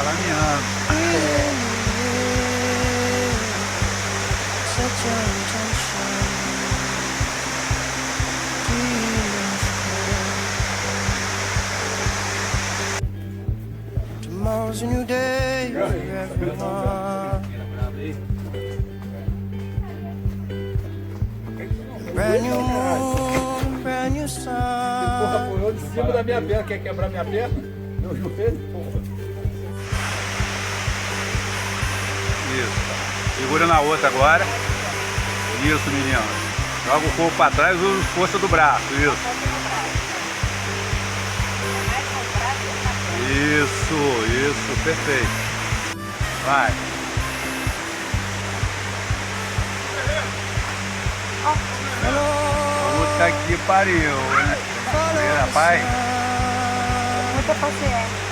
caminhando. Tomorrow's a new day for everyone. Brand new moon, brand new sun. Porra, pulou de cima da minha perna. Quer quebrar minha perna? Meu joelho, porra. Isso. Segura na outra agora. Isso, menino. Joga o corpo para trás e usa força do braço. Isso, perfeito. Vai. Puta que pariu, né? Rapaz. Muita paciência.